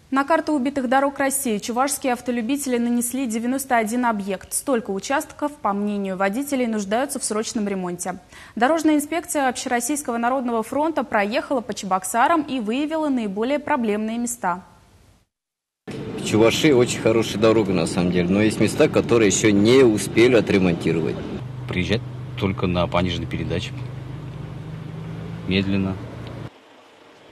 На карту убитых дорог России чувашские автолюбители нанесли 91 объект. Столько участков, по мнению водителей, нуждаются в срочном ремонте. Дорожная инспекция Общероссийского народного фронта проехала по Чебоксарам и выявила наиболее проблемные места. В Чувашии очень хорошая дорога на самом деле, но есть места, которые еще не успели отремонтировать. Приезжать только на пониженной передаче. Медленно.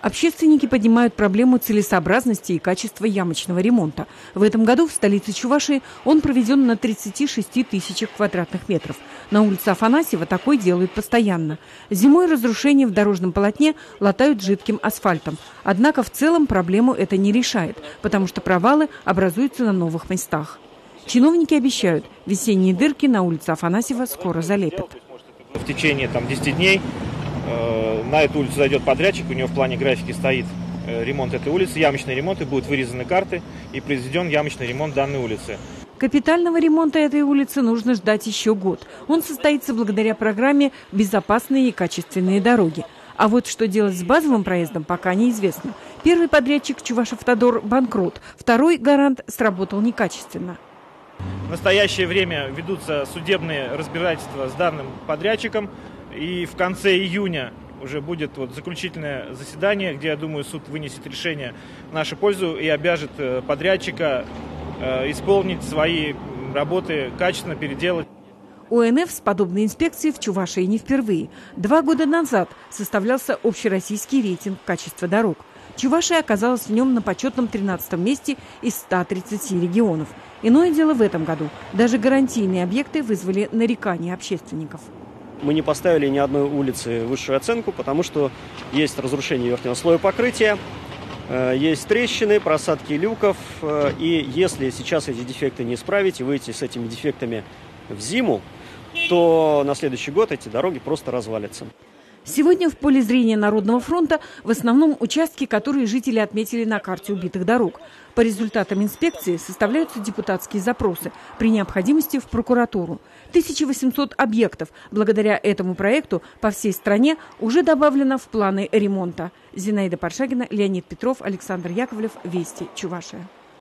Общественники поднимают проблему целесообразности и качества ямочного ремонта. В этом году в столице Чувашии он проведен на 36 тысячах квадратных метров. На улице Афанасьева такой делают постоянно. Зимой разрушения в дорожном полотне латают жидким асфальтом. Однако в целом проблему это не решает, потому что провалы образуются на новых местах. Чиновники обещают, весенние дырки на улице Афанасьева скоро залепят. В течение 10 дней на эту улицу зайдет подрядчик, у него в плане графики стоит ремонт этой улицы, ямочный ремонт, и будут вырезаны карты и произведен ямочный ремонт данной улицы. Капитального ремонта этой улицы нужно ждать еще год. Он состоится благодаря программе «Безопасные и качественные дороги». А вот что делать с базовым проездом, пока неизвестно. Первый подрядчик Чувашавтодор банкрот, второй гарант сработал некачественно. В настоящее время ведутся судебные разбирательства с данным подрядчиком. И в конце июня уже будет заключительное заседание, где, я думаю, суд вынесет решение в нашу пользу и обяжет подрядчика исполнить свои работы, качественно переделать. ОНФ с подобной инспекцией в Чувашии не впервые. 2 года назад составлялся общероссийский рейтинг качества дорог. Чувашия оказалась в нем на почетном 13-м месте из 130 регионов. Иное дело в этом году. Даже гарантийные объекты вызвали нарекания общественников. Мы не поставили ни одной улице высшую оценку, потому что есть разрушение верхнего слоя покрытия, есть трещины, просадки люков. И если сейчас эти дефекты не исправить и выйти с этими дефектами в зиму, то на следующий год эти дороги просто развалятся. Сегодня в поле зрения Народного фронта в основном участки, которые жители отметили на карте убитых дорог. По результатам инспекции составляются депутатские запросы, при необходимости в прокуратуру. 1800 объектов благодаря этому проекту по всей стране уже добавлено в планы ремонта. Зинаида Паршагина, Леонид Петров, Александр Яковлев. Вести. Чувашия.